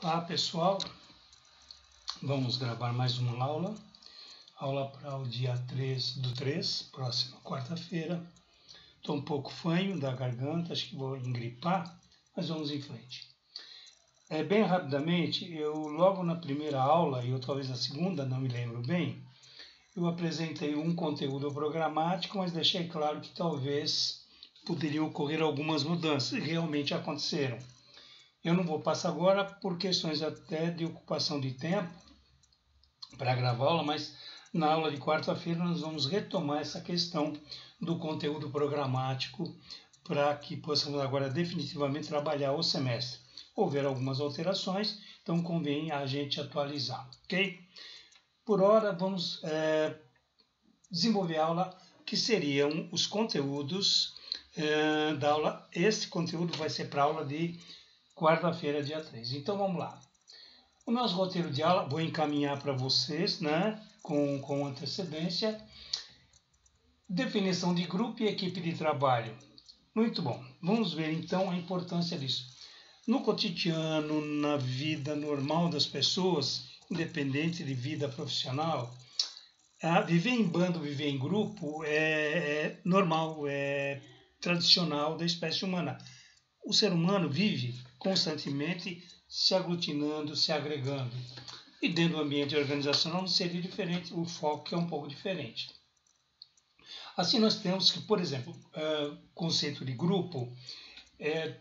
Olá pessoal, vamos gravar mais uma aula para o dia 3/3, próxima quarta-feira. Estou um pouco fanho da garganta, acho que vou engripar, mas vamos em frente. Bem rapidamente, eu logo na primeira aula, e eu talvez na segunda, não me lembro bem, eu apresentei um conteúdo programático, mas deixei claro que talvez poderiam ocorrer algumas mudanças, e realmente aconteceram. Eu não vou passar agora por questões até de ocupação de tempo para gravar a aula, mas na aula de quarta-feira nós vamos retomar essa questão do conteúdo programático para que possamos agora definitivamente trabalhar o semestre. Houver algumas alterações, então convém a gente atualizar, ok? Por hora vamos desenvolver a aula que seriam os conteúdos da aula. Esse conteúdo vai ser para a aula de quarta-feira, dia 3. Então, vamos lá. O nosso roteiro de aula, vou encaminhar para vocês, né, com antecedência. Definição de grupo e equipe de trabalho. Muito bom. Vamos ver, então, a importância disso. No cotidiano, na vida normal das pessoas, independente de vida profissional, viver em bando, viver em grupo é normal, é tradicional da espécie humana. O ser humano vive constantemente se aglutinando, se agregando. E dentro do ambiente organizacional não seria diferente, o foco é um pouco diferente. Assim nós temos que, por exemplo, conceito de grupo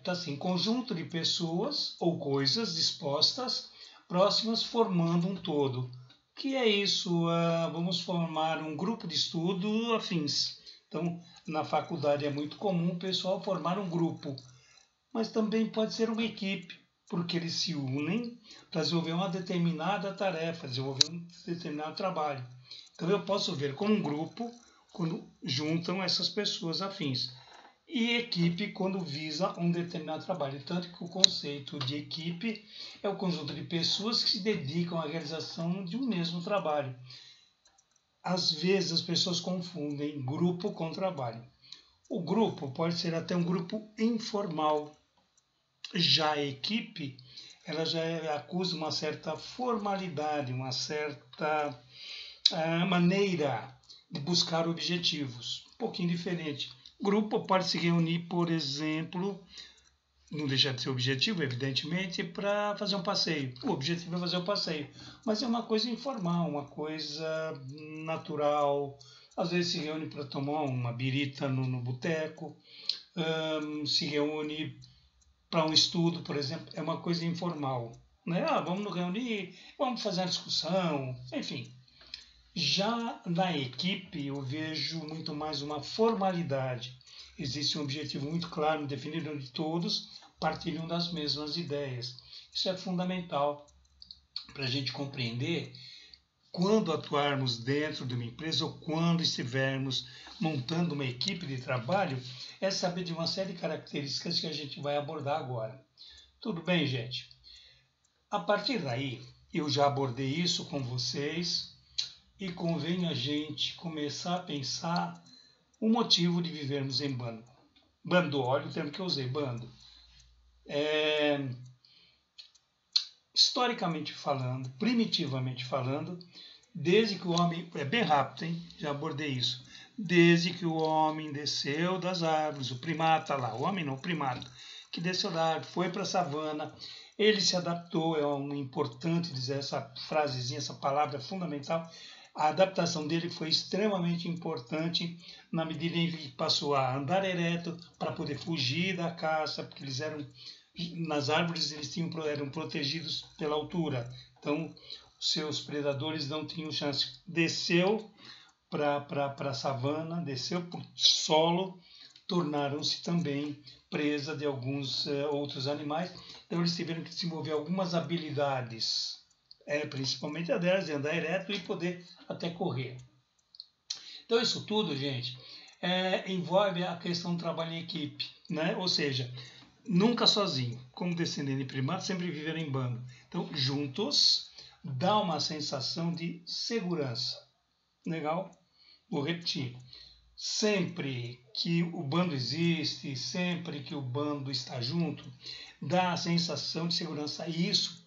tá assim, conjunto de pessoas ou coisas dispostas, próximas, formando um todo. O que é isso? Vamos formar um grupo de estudo afins. Então, na faculdade é muito comum o pessoal formar um grupo, mas também pode ser uma equipe, porque eles se unem para desenvolver uma determinada tarefa, desenvolver um determinado trabalho. Então eu posso ver como um grupo quando juntam essas pessoas afins, e equipe quando visa um determinado trabalho. Tanto que o conceito de equipe é o conjunto de pessoas que se dedicam à realização de um mesmo trabalho. Às vezes as pessoas confundem grupo com trabalho. O grupo pode ser até um grupo informal. Já a equipe, ela já acusa uma certa formalidade, uma certa maneira de buscar objetivos, um pouquinho diferente. Grupo pode se reunir, por exemplo, não deixa de ser objetivo, evidentemente, para fazer um passeio. O objetivo é fazer o passeio, mas é uma coisa informal, uma coisa natural. Às vezes se reúne para tomar uma birita no boteco, se reúne para um estudo, por exemplo, é uma coisa informal, né? Vamos nos reunir, vamos fazer uma discussão, enfim. Já na equipe eu vejo muito mais uma formalidade. Existe um objetivo muito claro, definido, onde todos partilham das mesmas ideias. Isso é fundamental para a gente compreender quando atuarmos dentro de uma empresa ou quando estivermos montando uma equipe de trabalho, é saber de uma série de características que a gente vai abordar agora. Tudo bem, gente? A partir daí, eu já abordei isso com vocês e convém a gente começar a pensar o motivo de vivermos em bando. Bando, olha o termo que eu usei, bando. Historicamente falando, primitivamente falando, desde que o homem, é bem rápido, hein? Já abordei isso, desde que o homem desceu das árvores, o primata lá, o homem não, o primata, que desceu da árvore, foi para a savana, ele se adaptou, é importante dizer essa frasezinha, essa palavra fundamental, a adaptação dele foi extremamente importante na medida em que passou a andar ereto para poder fugir da caça, porque eles eram, nas árvores eles eram protegidos pela altura, então seus predadores não tinham chance. Desceu para a savana, desceu para o solo, tornaram-se também presa de alguns outros animais. Então eles tiveram que desenvolver algumas habilidades, principalmente a delas de andar ereto e poder até correr. Então isso tudo, gente, envolve a questão do trabalho em equipe, né? Ou seja, nunca sozinho, como descendente de primatas, sempre viveram em bando. Então, juntos, dá uma sensação de segurança. Legal? Vou repetir. Sempre que o bando existe, sempre que o bando está junto, dá a sensação de segurança. E isso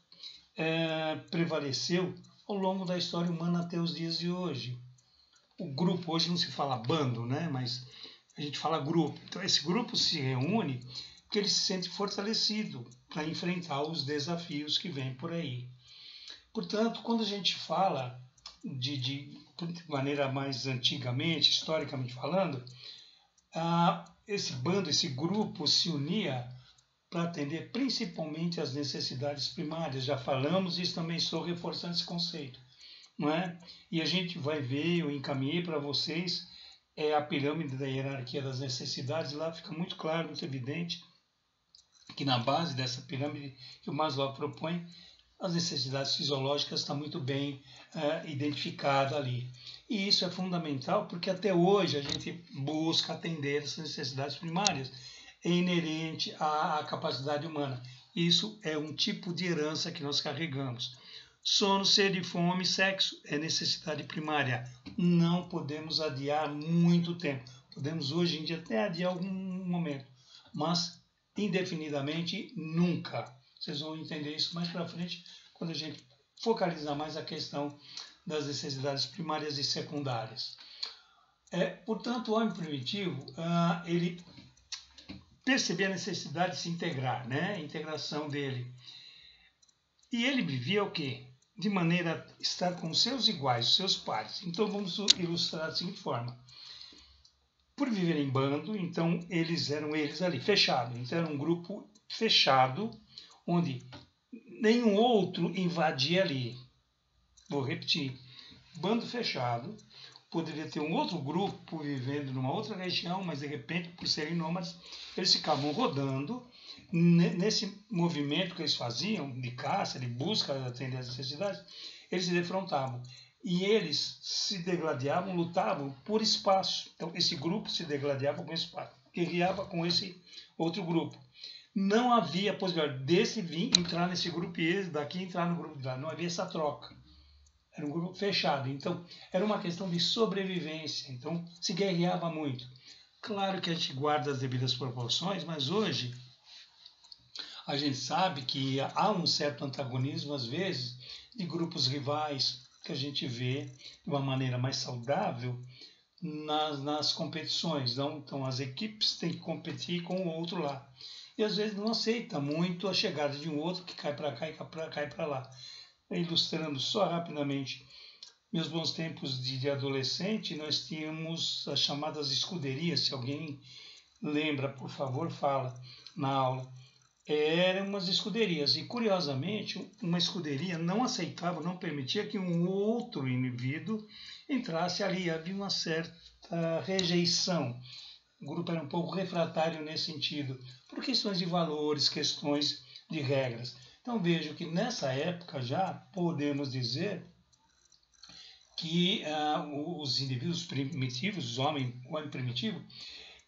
prevaleceu ao longo da história humana até os dias de hoje. O grupo, hoje não se fala bando, né? Mas a gente fala grupo. Então esse grupo se reúne porque ele se sente fortalecido para enfrentar os desafios que vêm por aí. Portanto, quando a gente fala de maneira mais antigamente, historicamente falando, esse bando, esse grupo se unia para atender principalmente às necessidades primárias. Já falamos isso, também estou reforçando esse conceito, não é? E a gente vai ver, eu encaminhei para vocês, a pirâmide da hierarquia das necessidades. Lá fica muito claro, muito evidente, que na base dessa pirâmide que o Maslow propõe, as necessidades fisiológicas estão muito bem identificadas ali. E isso é fundamental porque até hoje a gente busca atender essas necessidades primárias, é inerente à capacidade humana. Isso é um tipo de herança que nós carregamos. Sono, sede, fome, sexo é necessidade primária. Não podemos adiar muito tempo. Podemos hoje em dia até adiar algum momento, mas indefinidamente nunca. Vocês vão entender isso mais para frente, quando a gente focalizar mais a questão das necessidades primárias e secundárias. Portanto, o homem primitivo, ele percebia a necessidade de se integrar, né? A integração dele. E ele vivia o quê? De maneira a estar com os seus iguais, os seus pares. Então, vamos ilustrar da seguinte forma. Por viver em bando, então, eles ali, fechado. Então, era um grupo fechado, onde nenhum outro invadia ali. Vou repetir. Bando fechado. Poderia ter um outro grupo vivendo numa outra região, mas de repente, por serem nômades, eles ficavam rodando. Nesse movimento que eles faziam, de caça, de busca de atender às necessidades, eles se defrontavam. E eles se degladiavam, lutavam por espaço. Então, esse grupo se degladiava com espaço, guerreava com esse outro grupo. Não havia possibilidade desse vir entrar nesse grupo e esse daqui entrar no grupo de lá. Não havia essa troca. Era um grupo fechado. Então, era uma questão de sobrevivência. Então, se guerreava muito. Claro que a gente guarda as devidas proporções, mas hoje a gente sabe que há um certo antagonismo, às vezes, de grupos rivais, que a gente vê de uma maneira mais saudável nas competições. Então, as equipes têm que competir com o outro lá. E, às vezes, não aceita muito a chegada de um outro que cai para cá e cai para lá. Ilustrando só rapidamente, meus bons tempos de adolescente, nós tínhamos as chamadas escuderias. Se alguém lembra, por favor, fala na aula. Eram umas escuderias e, curiosamente, uma escuderia não aceitava, não permitia que um outro indivíduo entrasse ali. Havia uma certa rejeição. O grupo era um pouco refratário nesse sentido, por questões de valores, questões de regras. Então, vejo que nessa época já podemos dizer que os indivíduos primitivos, o homem primitivo,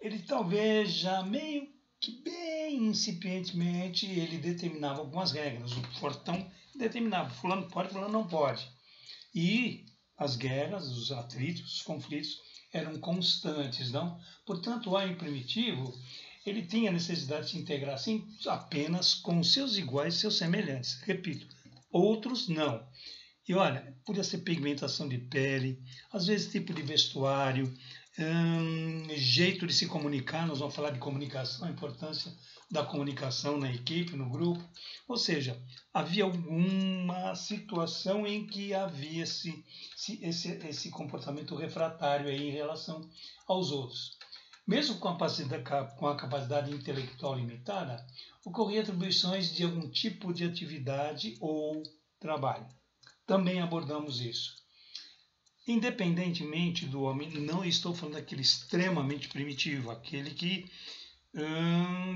ele talvez já meio que bem incipientemente ele determinava algumas regras. O fortão determinava, fulano pode, fulano não pode. E as guerras, os atritos, os conflitos eram constantes, não? Portanto, o homem primitivo, ele tinha necessidade de se integrar assim apenas com seus iguais, seus semelhantes. Repito, outros não. E olha, podia ser pigmentação de pele, às vezes tipo de vestuário, jeito de se comunicar. Nós vamos falar de comunicação, a importância da comunicação na equipe, no grupo. Ou seja, havia alguma situação em que havia esse comportamento refratário aí em relação aos outros. Mesmo com a capacidade intelectual limitada, ocorriam atribuições de algum tipo de atividade ou trabalho. Também abordamos isso. Independentemente do homem, não estou falando daquele extremamente primitivo, aquele que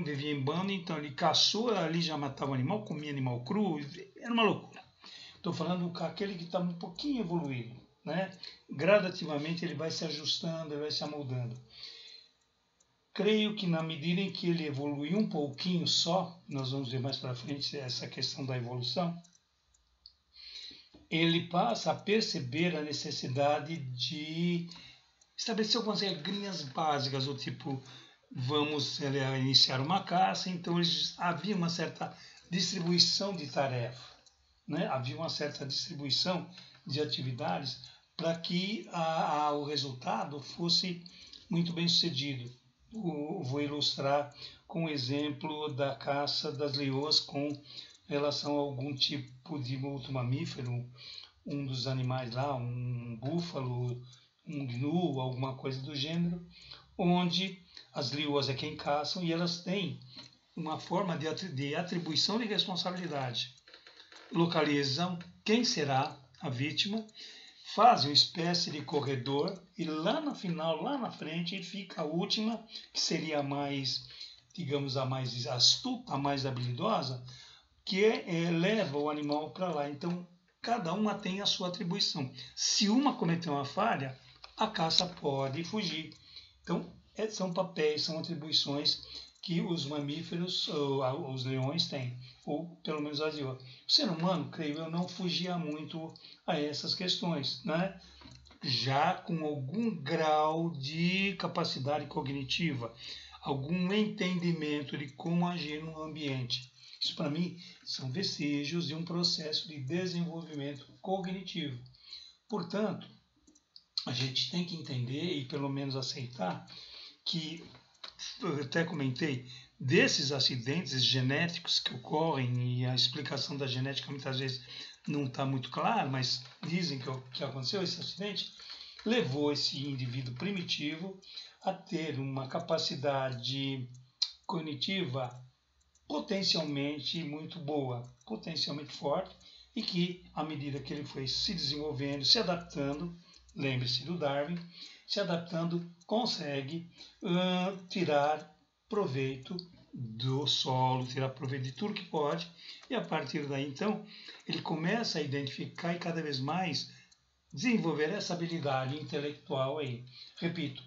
vivia em bando, então ele caçou, ali já matava o animal, comia animal cru, era uma loucura. Estou falando aquele que está um pouquinho evoluído, né? Gradativamente ele vai se ajustando, ele vai se amoldando. Creio que na medida em que ele evolui um pouquinho só, nós vamos ver mais para frente essa questão da evolução, ele passa a perceber a necessidade de estabelecer algumas regrinhas básicas, do tipo, vamos iniciar uma caça, então havia uma certa distribuição de tarefa. né? Havia uma certa distribuição de atividades para que o resultado fosse muito bem sucedido. Vou ilustrar com o exemplo da caça das leoas com relação a algum tipo de outro mamífero, um dos animais lá, um búfalo, um gnu, alguma coisa do gênero, onde as leoas é quem caçam e elas têm uma forma de atribuição de responsabilidade. Localizam quem será a vítima, fazem uma espécie de corredor e lá no final, lá na frente, fica a última, que seria a mais, digamos, a mais astuta, a mais habilidosa, que leva o animal para lá. Então, cada uma tem a sua atribuição. Se uma cometer uma falha, a caça pode fugir. Então, são papéis, são atribuições que os mamíferos, os leões têm, ou pelo menos as leoas. O ser humano, creio eu, não fugia muito a essas questões, né? Já com algum grau de capacidade cognitiva, algum entendimento de como agir no ambiente. Isso, para mim, são vestígios de um processo de desenvolvimento cognitivo. Portanto, a gente tem que entender e pelo menos aceitar que, eu até comentei, desses acidentes genéticos que ocorrem, e a explicação da genética muitas vezes não está muito clara, mas dizem que aconteceu esse acidente, levou esse indivíduo primitivo a ter uma capacidade cognitiva potencialmente muito boa, potencialmente forte, e que, à medida que ele foi se desenvolvendo, se adaptando, lembre-se do Darwin, se adaptando, consegue tirar proveito do solo, tirar proveito de tudo que pode, e a partir daí, então, ele começa a identificar e cada vez mais desenvolver essa habilidade intelectual aí. Repito,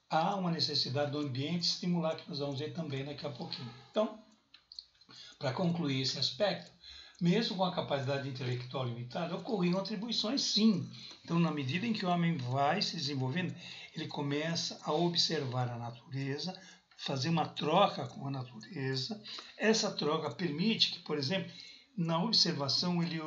há uma necessidade do ambiente estimular, que nós vamos ver também daqui a pouquinho. Então, para concluir esse aspecto, mesmo com a capacidade intelectual limitada, ocorriam atribuições sim. Então, na medida em que o homem vai se desenvolvendo, ele começa a observar a natureza, fazer uma troca com a natureza. Essa troca permite que, por exemplo, na observação ele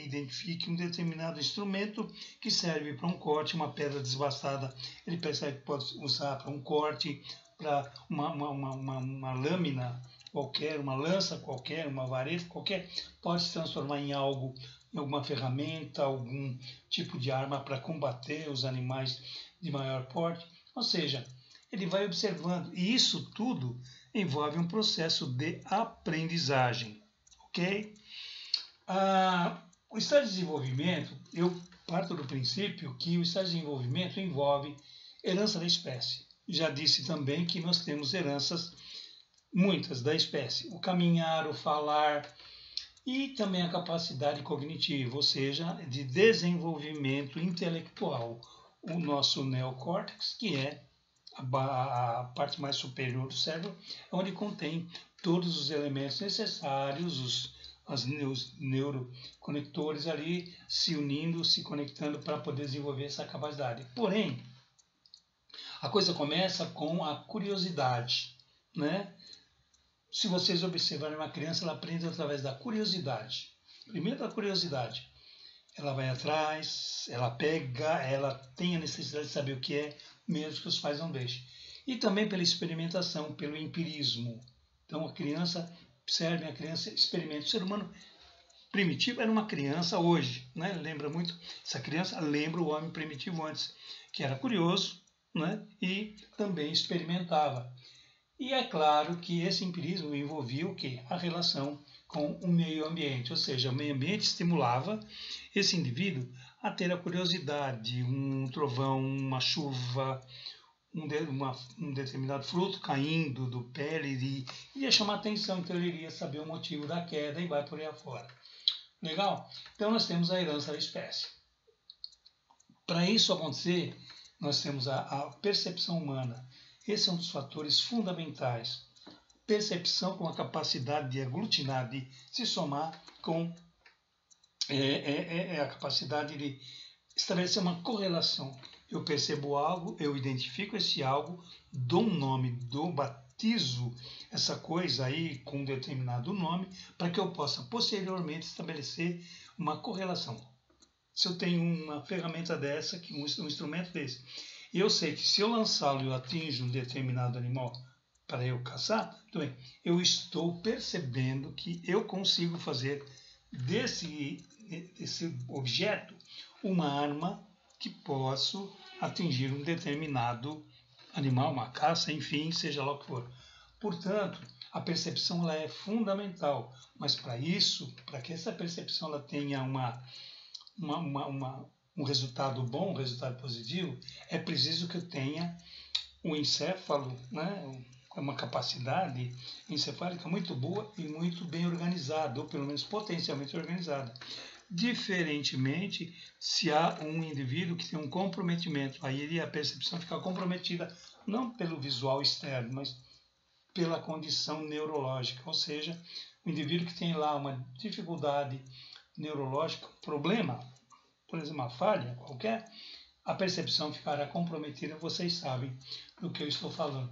identifique um determinado instrumento que serve para um corte, uma pedra desbastada, ele percebe que pode usar para um corte, para uma lâmina qualquer, uma lança qualquer, uma vareta qualquer, pode se transformar em algo, em alguma ferramenta, algum tipo de arma para combater os animais de maior porte. Ou seja, ele vai observando. E isso tudo envolve um processo de aprendizagem. Ok? O estágio de desenvolvimento, eu parto do princípio que o estágio de desenvolvimento envolve herança da espécie. Já disse também que nós temos heranças muitas da espécie, o caminhar, o falar e também a capacidade cognitiva, ou seja, de desenvolvimento intelectual. O nosso neocórtex, que é a parte mais superior do cérebro, onde contém todos os elementos necessários, os neuroconectores ali se unindo, se conectando para poder desenvolver essa capacidade. Porém, a coisa começa com a curiosidade, né? Se vocês observarem uma criança, ela aprende através da curiosidade. Primeiro da curiosidade. Ela vai atrás, ela pega, ela tem a necessidade de saber o que é, mesmo que os pais não deixem. E também pela experimentação, pelo empirismo. Então a criança observe, a criança experimenta. O ser humano primitivo era uma criança hoje, né? Lembra muito, essa criança lembra o homem primitivo antes, que era curioso, né? E também experimentava. E é claro que esse empirismo envolvia o quê? A relação com o meio ambiente, ou seja, o meio ambiente estimulava esse indivíduo a ter a curiosidade, um trovão, uma chuva, um determinado fruto caindo do pé, ele iria chamar atenção, então ele iria saber o motivo da queda e vai por aí afora. Legal? Então nós temos a herança da espécie. Para isso acontecer, nós temos a percepção humana. Esse é um dos fatores fundamentais. Percepção com a capacidade de aglutinar, de se somar com a capacidade de estabelecer uma correlação. Eu percebo algo, eu identifico esse algo, dou um nome, batizo essa coisa aí com um determinado nome para que eu possa posteriormente estabelecer uma correlação. Se eu tenho uma ferramenta dessa, um instrumento desse, e eu sei que se eu lançá-lo eu atinjo um determinado animal para eu caçar, tudo bem, eu estou percebendo que eu consigo fazer desse objeto uma arma que posso atingir um determinado animal, uma caça, enfim, seja lá o que for. Portanto, a percepção ela é fundamental, mas para isso, para que essa percepção ela tenha um resultado bom, um resultado positivo, é preciso que eu tenha um encéfalo, né? Uma capacidade encefálica muito boa e muito bem organizada, ou pelo menos potencialmente organizada. Diferentemente, se há um indivíduo que tem um comprometimento, aí a percepção fica comprometida não pelo visual externo, mas pela condição neurológica, ou seja, o indivíduo que tem lá uma dificuldade neurológica, um problema, por exemplo, uma falha qualquer, a percepção ficará comprometida, vocês sabem do que eu estou falando.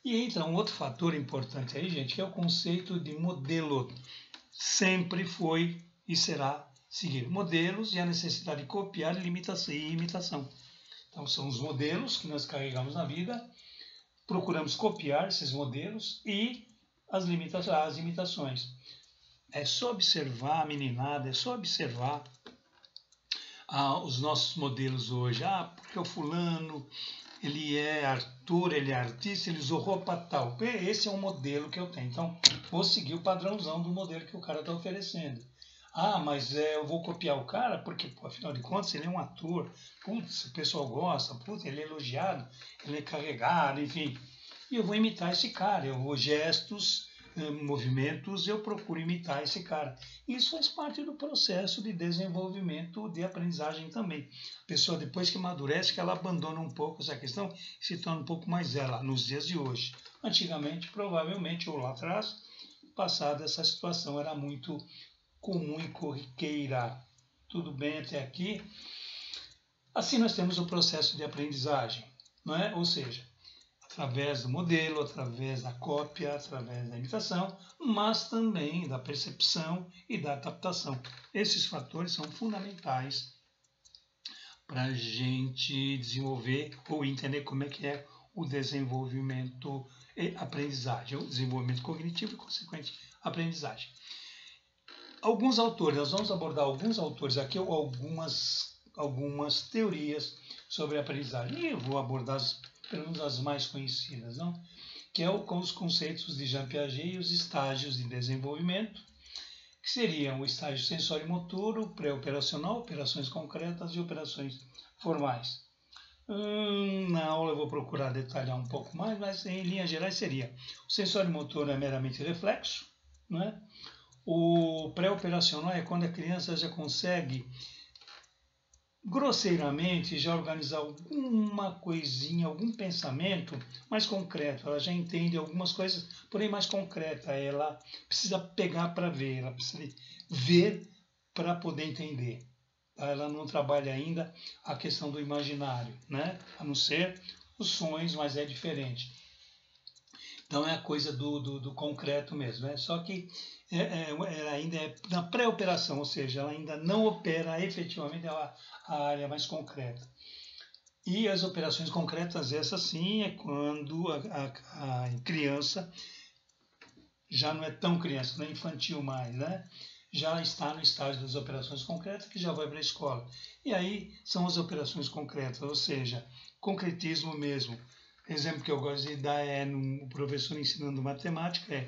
E entra um outro fator importante aí, gente, que é o conceito de modelo. Sempre foi e será seguir modelos e a necessidade de copiar e imitação. Então, são os modelos que nós carregamos na vida, procuramos copiar esses modelos e as imitações. É só observar a meninada, é só observar os nossos modelos hoje. Porque o fulano, ele é ator, ele é artista, ele usou roupa tal. Esse é um modelo que eu tenho. Então, vou seguir o padrãozão do modelo que o cara está oferecendo. Mas eu vou copiar o cara porque, afinal de contas, ele é um ator. Putz, o pessoal gosta, putz, ele é elogiado, ele é carregado, enfim. E eu vou imitar esse cara. Eu vou gestos, movimentos, eu procuro imitar esse cara. Isso faz parte do processo de desenvolvimento de aprendizagem também. A pessoa, depois que amadurece, que ela abandona um pouco essa questão e se torna um pouco mais ela nos dias de hoje. Antigamente, provavelmente, ou lá atrás, passada essa situação era muito comum e corriqueira. Tudo bem até aqui? Assim nós temos o processo de aprendizagem, não é? Ou seja, através do modelo, através da cópia, através da imitação, mas também da percepção e da adaptação. Esses fatores são fundamentais para a gente desenvolver ou entender como é que é o desenvolvimento e aprendizagem, o desenvolvimento cognitivo e consequente aprendizagem. Alguns autores, nós vamos abordar alguns autores aqui, ou algumas teorias sobre a aprendizagem. E eu vou abordar pelo menos as mais conhecidas, não? Que é com os conceitos de Jean Piaget e os estágios de desenvolvimento, que seriam o estágio sensório-motor, o pré-operacional, operações concretas e operações formais. Na aula eu vou procurar detalhar um pouco mais, mas em linhas gerais seria: o sensório-motor é meramente reflexo, não é? O pré-operacional é quando a criança já consegue grosseiramente já organizar alguma coisinha, algum pensamento mais concreto. Ela já entende algumas coisas, porém mais concreta. Ela precisa pegar para ver, ela precisa ver para poder entender. Ela não trabalha ainda a questão do imaginário, né? A não ser os sonhos, mas é diferente. Então é a coisa do concreto mesmo. Né? Só que ela ainda é na pré-operação, ou seja, ela ainda não opera efetivamente a área mais concreta. E as operações concretas, essa sim, é quando a criança já não é tão criança, não é infantil mais, né? Já está no estágio das operações concretas, que já vai para a escola. E aí são as operações concretas, ou seja, concretismo mesmo. Exemplo que eu gosto de dar é no professor ensinando matemática, é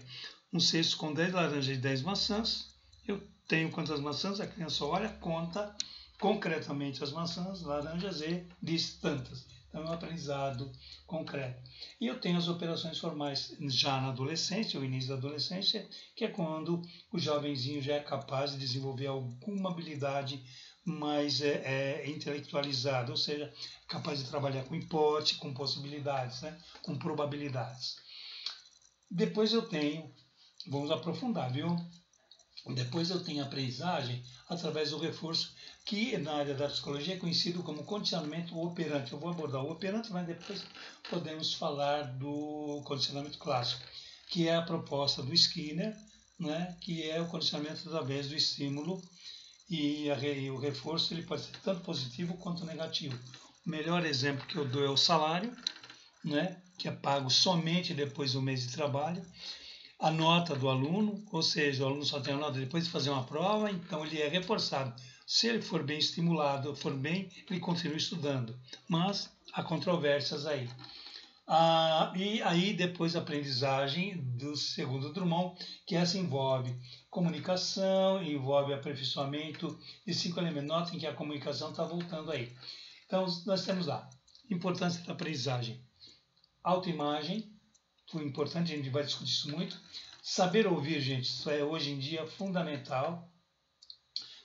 um cesto com 10 laranjas e 10 maçãs. Eu tenho quantas maçãs, a criança olha, conta concretamente as maçãs, laranjas e diz tantas. Então é um aprendizado concreto. E eu tenho as operações formais já na adolescência, o início da adolescência, que é quando o jovenzinho já é capaz de desenvolver alguma habilidade mais intelectualizada, ou seja, capaz de trabalhar com hipótese, com possibilidades, né? Com probabilidades. Depois eu tenho, vamos aprofundar, viu? Depois eu tenho a aprendizagem através do reforço, que na área da psicologia é conhecido como condicionamento operante. Eu vou abordar o operante, mas depois podemos falar do condicionamento clássico. que é a proposta do Skinner, né, que é o condicionamento através do estímulo, e o reforço ele pode ser tanto positivo quanto negativo. O melhor exemplo que eu dou é o salário, né, que é pago somente depois do mês de trabalho. A nota do aluno, ou seja, o aluno só tem a nota depois de fazer uma prova, então ele é reforçado. Se ele for bem estimulado, for bem, ele continua estudando. Mas há controvérsias aí. E aí depois a aprendizagem do segundo Drummond, que essa envolve comunicação, envolve aperfeiçoamento de 5 elementos. Notem que a comunicação está voltando aí. Então nós temos lá, importância da aprendizagem. Autoimagem, foi importante, a gente vai discutir isso muito. Saber ouvir, gente, isso é hoje em dia fundamental.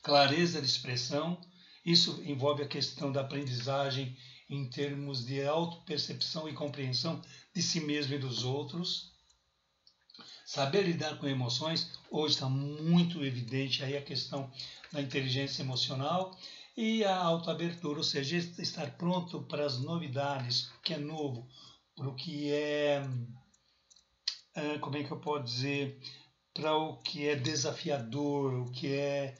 Clareza de expressão, isso envolve a questão da aprendizagem em termos de autopercepção e compreensão de si mesmo e dos outros. Saber lidar com emoções, hoje está muito evidente aí a questão da inteligência emocional e a autoabertura, ou seja, estar pronto para as novidades, o que é novo, para o que é, como é que eu posso dizer, para o que é desafiador, o que é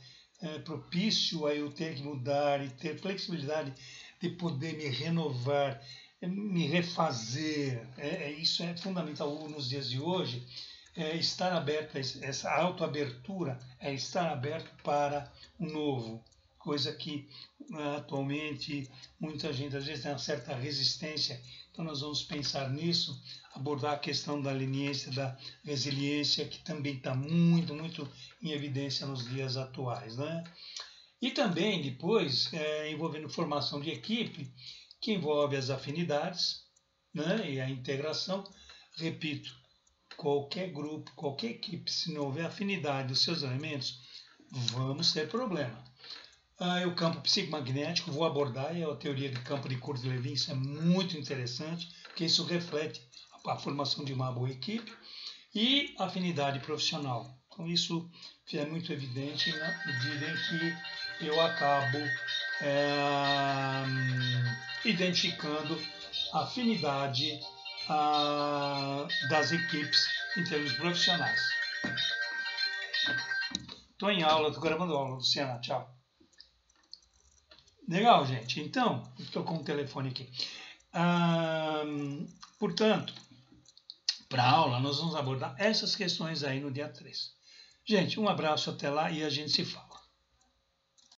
propício a eu ter que mudar e ter flexibilidade de poder me renovar, me refazer. Isso é fundamental nos dias de hoje. Estar aberto, essa autoabertura é estar aberto para o novo, coisa que atualmente muita gente às vezes tem uma certa resistência. Então nós vamos pensar nisso, abordar a questão da leniência, da resiliência, que também está muito, muito em evidência nos dias atuais, né? E também depois envolvendo formação de equipe, que envolve as afinidades, né, e a integração. Repito, qualquer grupo, qualquer equipe, se não houver afinidade dos seus elementos, vamos ter problema. O campo psicomagnético, vou abordar, é a teoria de campo de Kurt-Lewin, isso é muito interessante, porque isso reflete a formação de uma boa equipe e afinidade profissional. Então isso é muito evidente na medida em que eu acabo identificando a afinidade das equipes em termos profissionais. Estou em aula, estou gravando aula, Luciana, tchau. Legal, gente. Então, estou com o telefone aqui. Portanto, para a aula, nós vamos abordar essas questões aí no dia 3. Gente, um abraço até lá e a gente se fala.